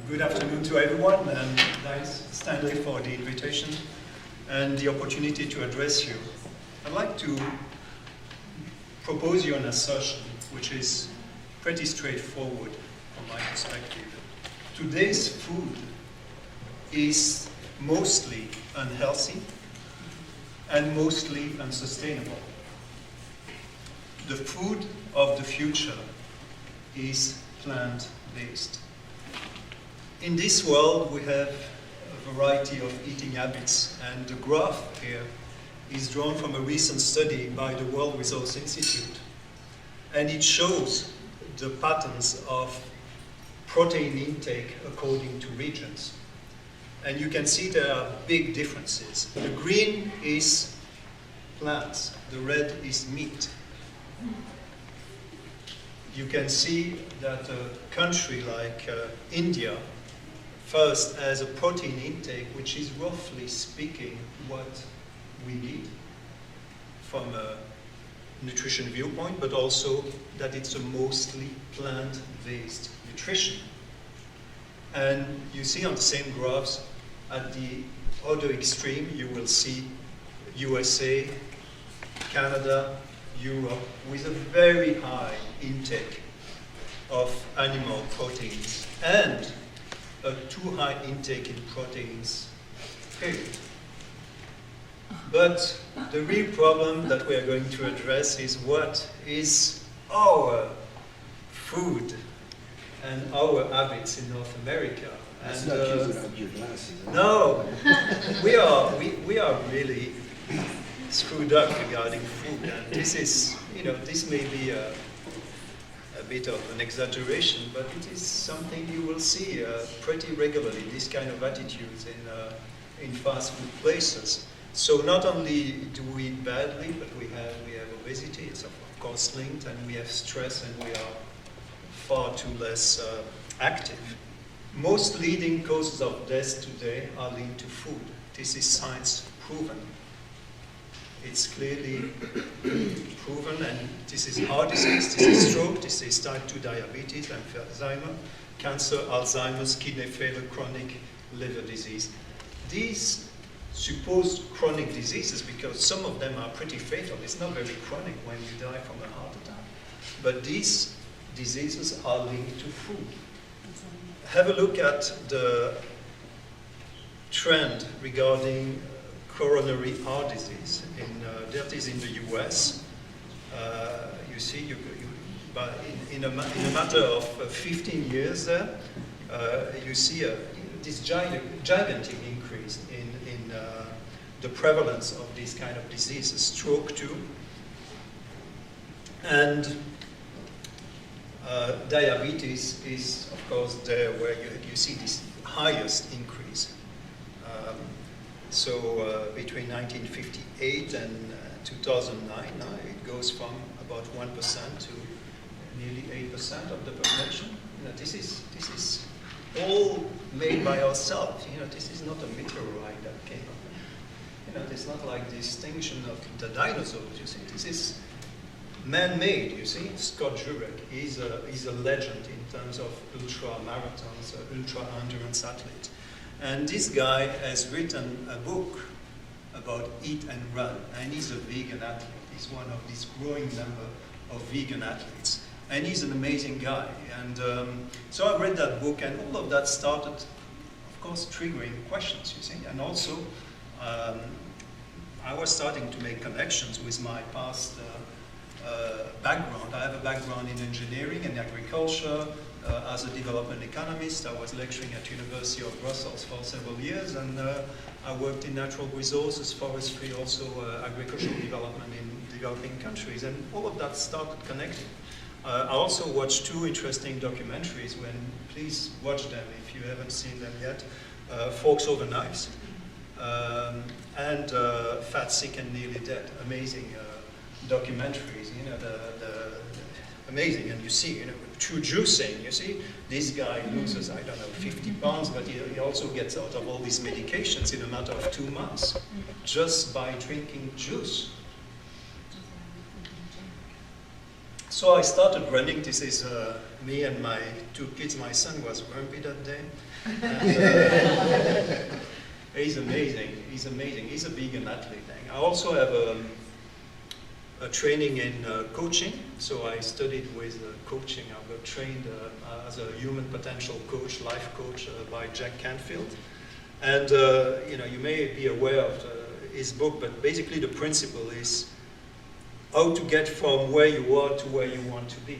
Good afternoon to everyone, and thanks, Stanley, for the invitation and the opportunity to address you. I'd like to propose you an assertion which is pretty straightforward from my perspective. Today's food is mostly unhealthy and mostly unsustainable. The food of the future is plant-based. In this world, we have a variety of eating habits, and the graph here is drawn from a recent study by the World Resources Institute. And it shows the patterns of protein intake according to regions. And you can see there are big differences. The green is plants, the red is meat. You can see that a country like India first has a protein intake which is roughly speaking what we need from a nutrition viewpoint, but also that it's a mostly plant-based nutrition. And you see on the same graphs, at the other extreme, you will see USA, Canada, Europe, with a very high intake of animal proteins and a too high intake in proteins, period. But the real problem that we are going to address is what is our food and our habits in North America. And no, we are really screwed up regarding food, and this is, this may be a bit of an exaggeration, but it is something you will see pretty regularly, this kind of attitudes in fast food places. So not only do we eat badly, but we have obesity, it's of course linked, and we have stress, and we are far too less active. Most leading causes of death today are linked to food. This is science proven. It's clearly proven, and this is heart disease, this is stroke, this is type 2 diabetes, emphysema, cancer, Alzheimer's, kidney failure, chronic liver disease. These supposed chronic diseases, because some of them are pretty fatal, it's not very chronic when you die from a heart attack, but these diseases are linked to food. Have a look at the trend regarding coronary heart disease. That is in the US. You see, in a matter of 15 years there, you see this gigantic increase in the prevalence of these kind of diseases, stroke too, and diabetes is, of course, there where you see this highest increase. So between 1958 and 2009, it goes from about 1% to nearly 8% of the population. This is all made by ourselves. This is not a meteorite that came up. It's not like the extinction of the dinosaurs. You see, this is man-made. You see, Scott Jurek is a legend in terms of ultra marathons, ultra endurance athlete. And this guy has written a book about eat and run, and he's a vegan athlete. He's one of this growing number of vegan athletes. And he's an amazing guy. And so I read that book, and all of that started, of course, triggering questions, you see. And also, I was starting to make connections with my past background. I have a background in engineering and agriculture. As a development economist, I was lecturing at University of Brussels for several years, and I worked in natural resources, forestry, also agricultural development in developing countries, and all of that started connecting. I also watched two interesting documentaries, please watch them if you haven't seen them yet, Forks Over Knives, and Fat, Sick and Nearly Dead, amazing documentaries, amazing, and you see, through juicing, you see, this guy loses, 50 pounds, but he also gets out of all these medications in a matter of 2 months, just by drinking juice. So I started running. This is me and my 2 kids. My son was grumpy that day. And, he's amazing. He's amazing. He's a vegan athlete. I also have a training in coaching. So I studied with coaching. I got trained as a human potential coach, life coach by Canfield. And you may be aware of his book, but basically the principle is how to get from where you are to where you want to be.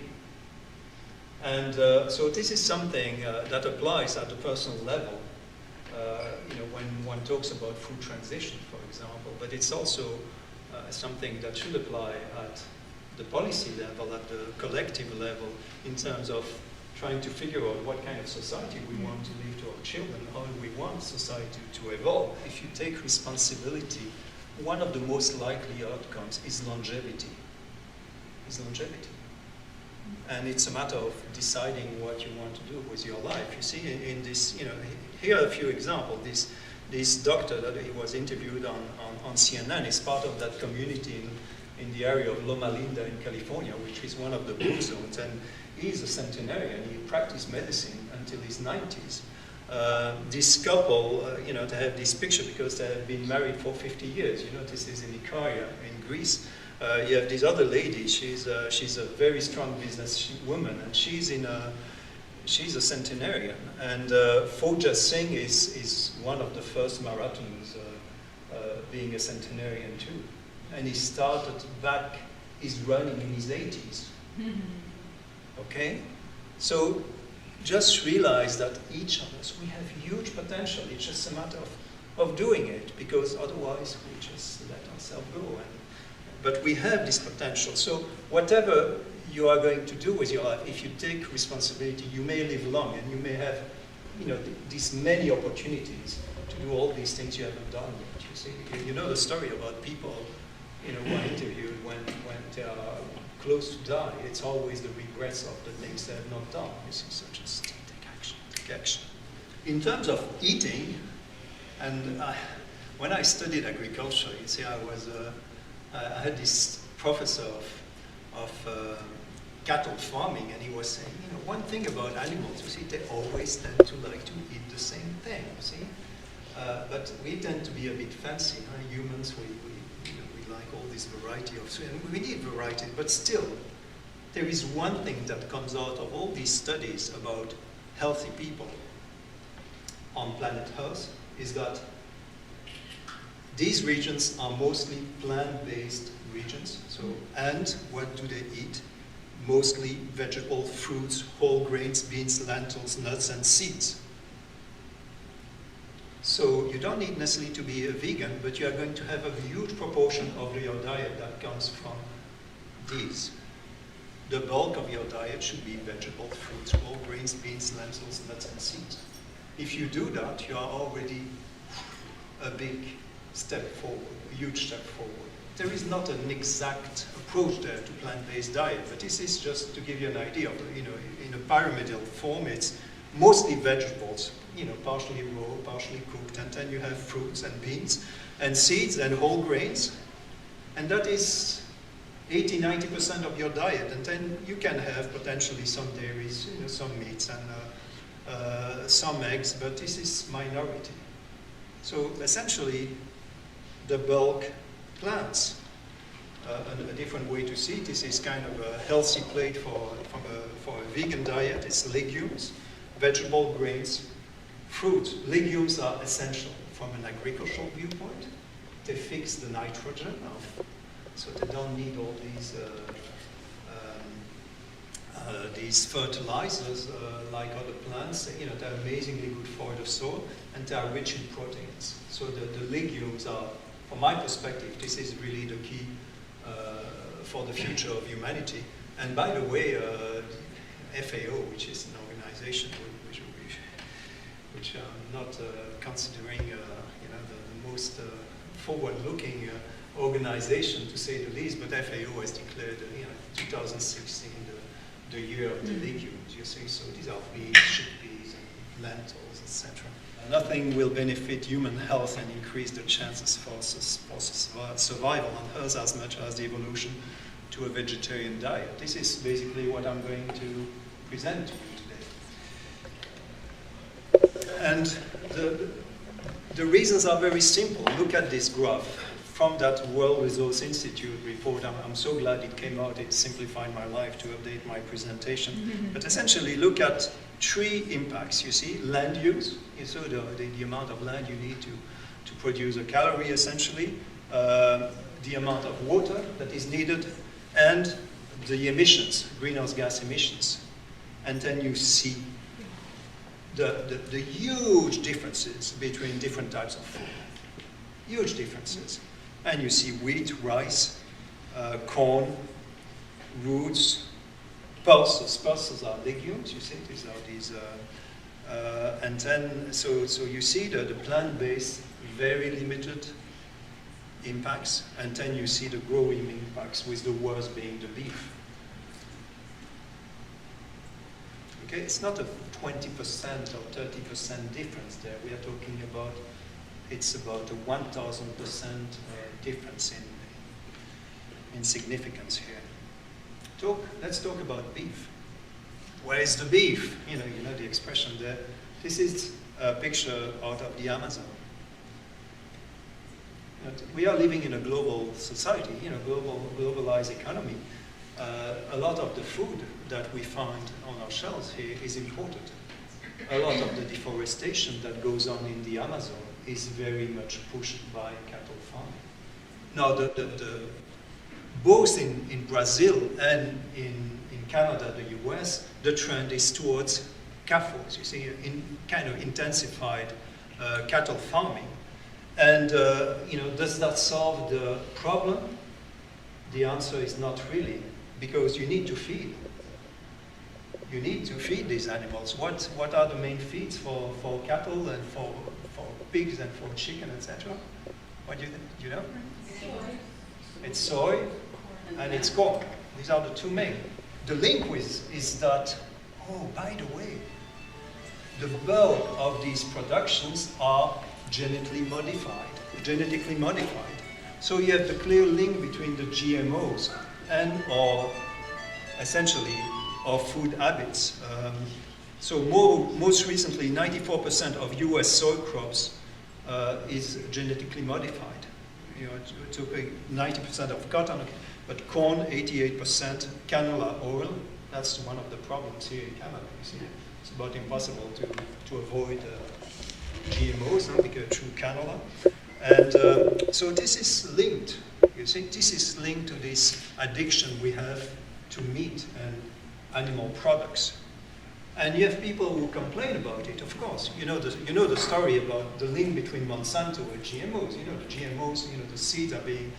And so this is something that applies at the personal level, when one talks about food transition, for example, but it's also something that should apply at the policy level, at the collective level, in terms of trying to figure out what kind of society we want to leave to our children, how we want society to evolve. If you take responsibility, one of the most likely outcomes is longevity. And it's a matter of deciding what you want to do with your life. You see, in this, here are a few examples. This doctor that he was interviewed on CNN is part of that community in the area of Loma Linda in California, which is one of the blue zones. And he's a centenarian. He practiced medicine until his 90s. This couple, they have this picture because they have been married for 50 years. This is in Ikaria in Greece. You have this other lady. She's a very strong business woman, and she's a centenarian. And Fauja Singh is one of the first marathons being a centenarian too. And he started back his running in his 80s. Okay? So just realize that each of us, we have huge potential. It's just a matter of doing it, because otherwise we just let ourselves go. But we have this potential. So whatever you are going to do with your life, if you take responsibility, you may live long and you may have, these many opportunities to do all these things you haven't done yet. You see, you know the story about people, who are interviewed when they are close to die. It's always the regrets of the things they have not done. You see, so just take action. In terms of eating, and when I studied agriculture, you see, I had this professor of cattle farming, and he was saying, one thing about animals, you see, they always tend to like to eat the same thing, you see. But we tend to be a bit fancy, humans, we like all this variety of food, and we need variety, but still, there is one thing that comes out of all these studies about healthy people on planet Earth, is that these regions are mostly plant-based regions. And what do they eat? Mostly vegetable, fruits, whole grains, beans, lentils, nuts, and seeds. So you don't need necessarily to be a vegan, but you are going to have a huge proportion of your diet that comes from these. The bulk of your diet should be vegetable, fruits, whole grains, beans, lentils, nuts, and seeds. If you do that, you are already a big step forward, a huge step forward. There is not an exact approach there to plant-based diet, but this is just to give you an idea of, in a pyramidal form, it's mostly vegetables, partially raw, partially cooked, and then you have fruits and beans and seeds and whole grains, and that is 80–90% of your diet, and then you can have potentially some dairies, some meats and some eggs, but this is minority. So essentially, the bulk plants. A different way to see it, this is kind of a healthy plate for a vegan diet. It's legumes, vegetable, grains, fruits. Legumes are essential from an agricultural viewpoint. They fix the nitrogen, so they don't need all these fertilizers like other plants. They're amazingly good for the soil, and they are rich in proteins. So the legumes are, from my perspective, this is really the key for the future of humanity. And by the way, FAO, which is an organization which I'm not considering the most forward-looking organization, to say the least, but FAO has declared 2016 the year of the legumes, you see. So these are beans, chickpeas, and lentils, etc. Nothing will benefit human health and increase the chances for survival on Earth as much as the evolution to to a vegetarian diet. This is basically what I'm going to present to you today. And the reasons are very simple. Look at this graph from that World Resource Institute report. I'm so glad it came out. It simplified my life to update my presentation. But essentially, look at 3 impacts. You see, land use. You saw the amount of land you need to produce a calorie, essentially. The amount of water that is needed, and the emissions, greenhouse gas emissions. And then you see the huge differences between different types of food. Huge differences. And you see wheat, rice, corn, roots, pulses. Pulses are legumes, you see, these are these. And then, so you see the plant-based, very limited impacts, and then you see the growing impacts, with the worst being the beef. Okay, it's not a 20% or 30% difference there. We are talking about, it's about a 1,000% difference in significance here. Let's talk about beef. Where is the beef? You know the expression there. This is a picture out of the Amazon. We are living in a global society, globalized economy. A lot of the food that we find on our shelves here is imported. A lot of the deforestation that goes on in the Amazon is very much pushed by cattle farming. Now, both in Brazil and in Canada, the US, the trend is towards CAFOs, you see, kind of intensified cattle farming. And does that solve the problem? The answer is not really, because you need to feed. You need to feed these animals. What are the main feeds for cattle and for pigs and for chicken, etc.? What do you think? Do you know? Soy. It's soy and it's corn. These are the 2 main. The link is that, oh, by the way, the bulk of these productions are genetically modified. So you have the clear link between the GMOs and essentially our food habits. So most recently, 94% of US soy crops is genetically modified. It took 90% of cotton, but corn, 88%, canola oil. That's one of the problems here in Canada. You see, it's about impossible to avoid GMOs, because through canola. And so this is linked, you see, this is linked to this addiction we have to meat and animal products. And you have people who complain about it, of course. You know the story about the link between Monsanto and GMOs. The GMOs, the seeds are being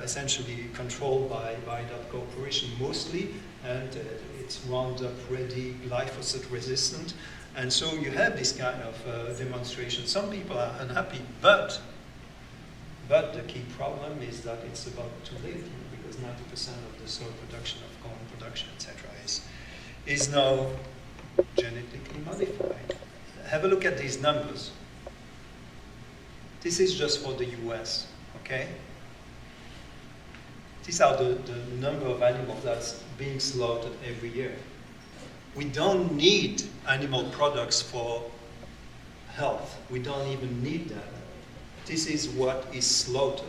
essentially controlled by that corporation mostly, and it's Roundup ready, glyphosate resistant. And so you have this kind of demonstration. Some people are unhappy, but the key problem is that it's about too late, because 90% of the soy production, of corn production, etc., is now genetically modified. Have a look at these numbers. This is just for the US, okay? These are the number of animals that's being slaughtered every year. We don't need animal products for health. We don't even need that. This is what is slaughtered.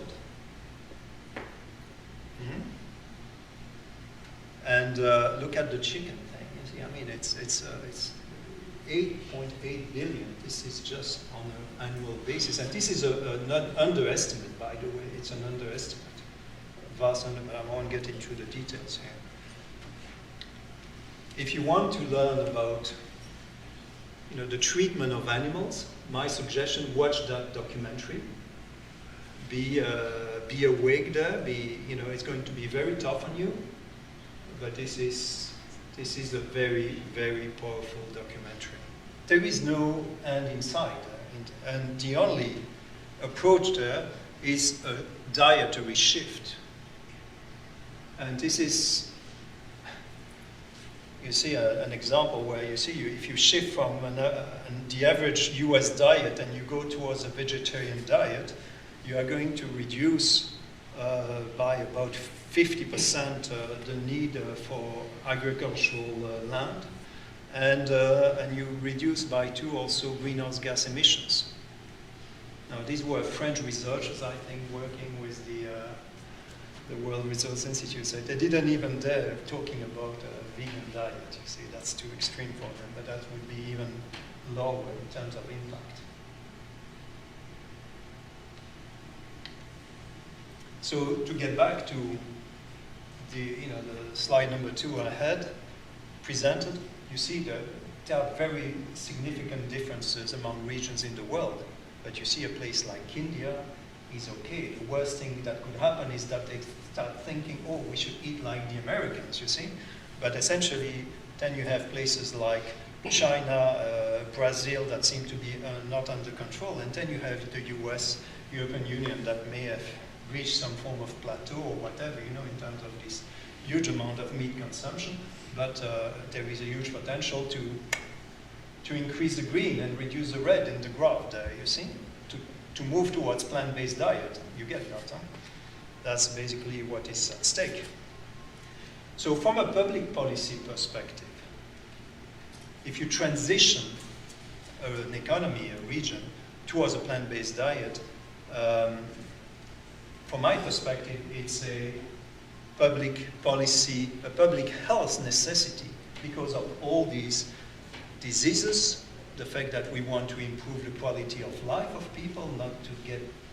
And look at the chicken thing. You see, I mean, it's 8.8 billion. This is just on an annual basis, and this is an underestimate, by the way. It's an underestimate. Vast under, but I won't get into the details here. If you want to learn about, the treatment of animals, my suggestion: watch that documentary. Be awake there. It's going to be very tough on you, but this is a very, very powerful documentary. There is no end in sight, and the only approach there is a dietary shift. And this is, you see an example where you see if you shift from the average US diet and you go towards a vegetarian diet, you are going to reduce by about 50% the need for agricultural land, and you reduce by 2 also greenhouse gas emissions. Now, these were French researchers, I think, working with the World Resource Institute. So they didn't even dare talking about a vegan diet. You see, that's too extreme for them, but that would be even lower in terms of impact. So to get back to the slide number 2 I had presented, you see that there are very significant differences among regions in the world. But you see a place like India is okay. The worst thing that could happen is that they start thinking, oh, we should eat like the Americans, you see? But essentially, then you have places like China, Brazil that seem to be not under control, and then you have the US, European Union that may have reached some form of plateau or whatever, in terms of this huge amount of meat consumption, but there is a huge potential to increase the green and reduce the red in the graph there, you see? To move towards plant-based diet. You get that, huh? That's basically what is at stake. So from a public policy perspective, if you transition an economy, a region, towards a plant-based diet, from my perspective, it's a public policy, a public health necessity because of all these diseases, the fact that we want to improve the quality of life of people, not to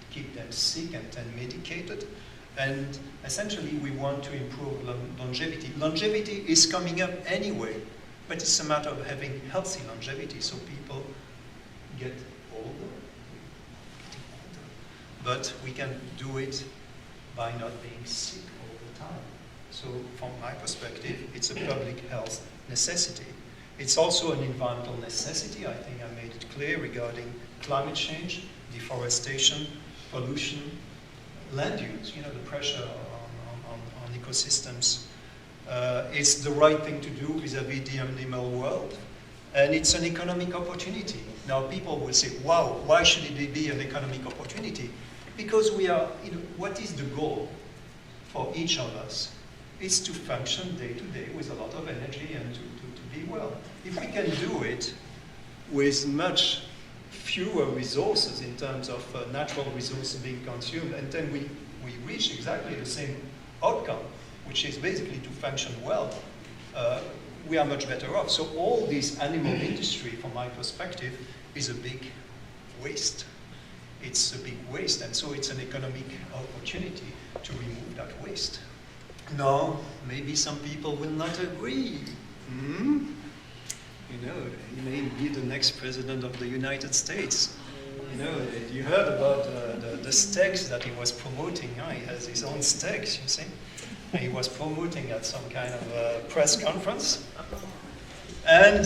keep them sick and then medicated. And essentially, we want to improve longevity. Longevity is coming up anyway, but it's a matter of having healthy longevity so people get older. But we can do it by not being sick all the time. So from my perspective, it's a public health necessity. It's also an environmental necessity. I think I made it clear regarding climate change, deforestation, pollution, land use, the pressure on ecosystems. It's the right thing to do vis-à-vis the animal world. And it's an economic opportunity. Now people will say, wow, why should it be an economic opportunity? Because we are, what is the goal for each of us? It's to function day to day with a lot of energy and to be well. If we can do it with much fewer resources in terms of natural resources being consumed, and then we reach exactly the same outcome, which is basically to function well, we are much better off. So all this animal industry, from my perspective, is a big waste. It's a big waste, and so it's an economic opportunity to remove that waste. No, maybe some people will not agree. He may be the next president of the United States. You heard about the steaks that he was promoting. He has his own steaks, you see. And he was promoting at some kind of press conference. And,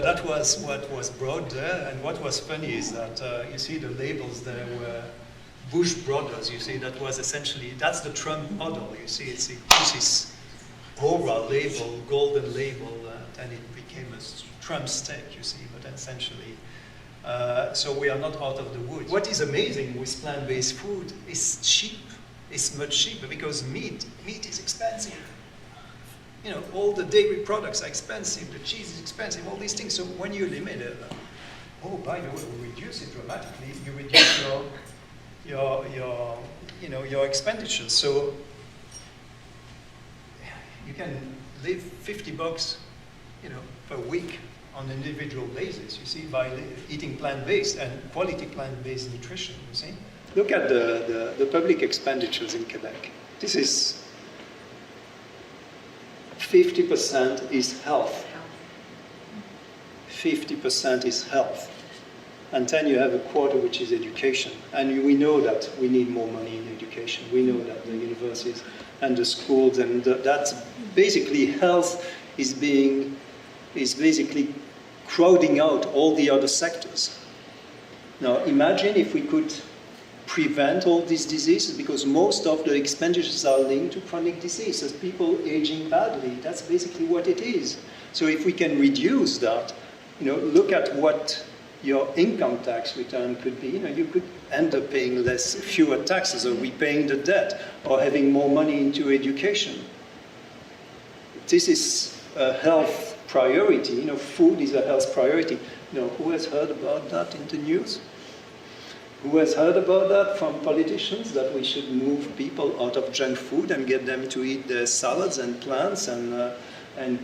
that was what was brought there. And what was funny is that, you see the labels there were Bush Brothers, you see, that was essentially, that's the Trump model, you see, it uses Aura label, golden label, and it became a Trump steak, you see, but essentially, so we are not out of the woods. What is amazing with plant-based food is cheap. It's much cheaper because meat is expensive. All the dairy products are expensive, the cheese is expensive, all these things. So when you limit it, by the way, we reduce it dramatically, you reduce your expenditures. So you can live $50, per week on an individual basis, you see, by eating plant-based and quality plant-based nutrition, you see. Look at the public expenditures in Quebec. This is 50% is health. 50% is health. And then you have a quarter which is education. And we know that we need more money in education. We know that the universities and the schools, and that's basically health is basically crowding out all the other sectors. Now imagine if we could prevent all these diseases, because most of the expenditures are linked to chronic diseases, people aging badly. That's basically what it is. So if we can reduce that, look at what your income tax return could be, you could end up paying fewer taxes, or repaying the debt, or having more money into education. This is a health priority. Food is a health priority. Who has heard about that in the news? Who has heard about that from politicians, that we should move people out of junk food and get them to eat their salads and plants and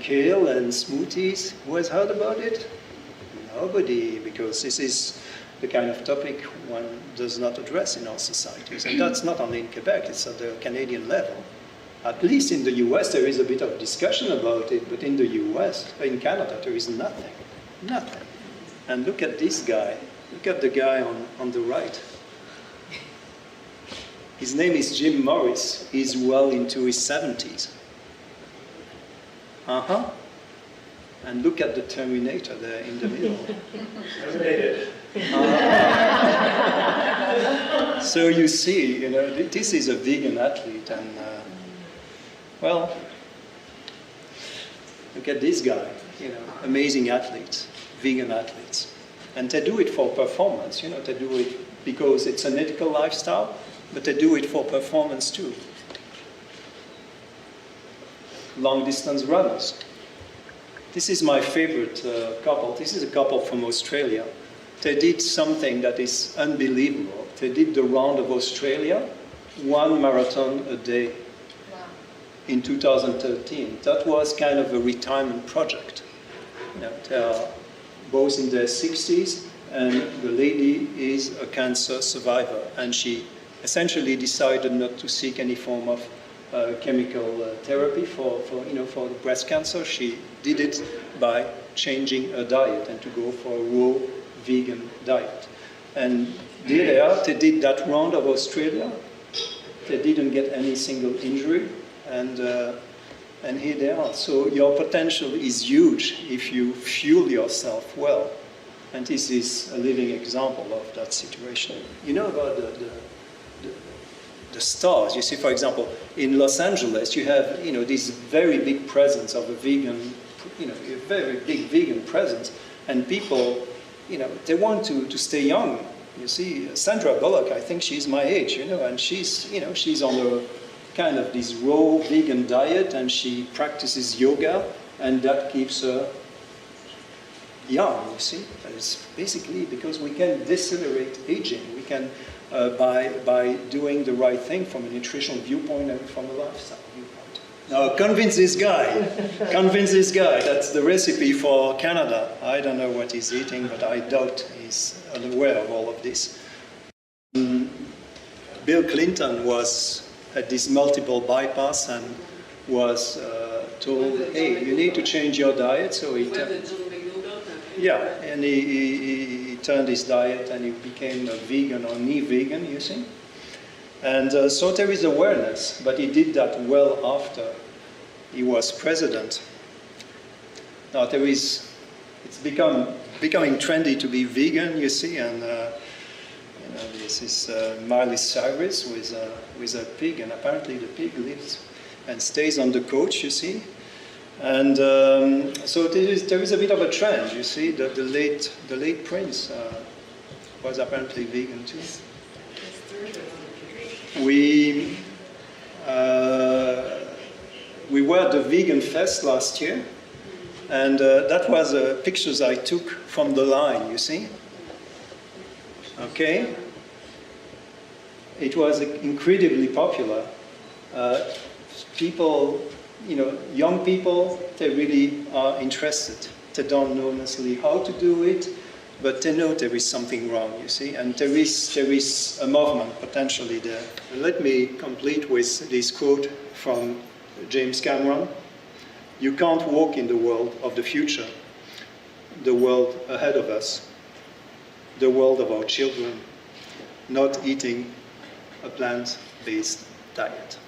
kale and smoothies? Who has heard about it? Nobody, because this is the kind of topic one does not address in our societies. And that's not only in Quebec, it's at the Canadian level. At least in the US there is a bit of discussion about it, but in the US, in Canada, there is nothing. Nothing. And look at this guy. Look at the guy on the right. His name is Jim Morris. He's well into his 70s. And look at the Terminator there in the middle. So you see, this is a vegan athlete, and well, look at this guy. Amazing athletes, vegan athletes, and they do it for performance. They do it because it's an ethical lifestyle, but they do it for performance too. Long distance runners. This is my favorite couple. This is a couple from Australia. They did something that is unbelievable. They did the round of Australia, 1 marathon a day. Wow. In 2013. That was kind of a retirement project. They are both in their 60s, and the lady is a cancer survivor, and she essentially decided not to seek any form of chemical therapy for the breast cancer. She did it by changing her diet and to go for a raw vegan diet. And they did that round of Australia. They didn't get any single injury, and here they are. So your potential is huge if you fuel yourself well. And this is a living example of that situation. About the stars. You see, for example, in Los Angeles, you have this very big presence of a vegan, a very big vegan presence, and people, they want to stay young. You see, Sandra Bullock, I think she's my age, and she's on a kind of this raw vegan diet, and she practices yoga, and that keeps her young. You see, and it's basically because we can decelerate aging. We can. By doing the right thing from a nutritional viewpoint and from a lifestyle viewpoint. Now, convince this guy. Convince this guy. That's the recipe for Canada. I don't know what he's eating, but I doubt he's unaware of all of this. Bill Clinton had this multiple bypass and was told, hey, you need to change your diet. So he turned his diet, and he became a vegan or vegan, you see. And so there is awareness, but he did that well after he was president. Now it's becoming trendy to be vegan, you see, and this is Miley Cyrus with a pig, and apparently the pig lives and stays on the couch, you see. And so there is a bit of a trend, you see, that the late Prince was apparently vegan too. We were at the Vegan Fest last year, and that was pictures I took from the line, you see. Okay? It was incredibly popular. People, young people, they really are interested. They don't know necessarily how to do it, but they know there is something wrong, you see, and there is a movement potentially there. And let me complete with this quote from James Cameron. You can't walk in the world of the future, the world ahead of us, the world of our children, not eating a plant-based diet.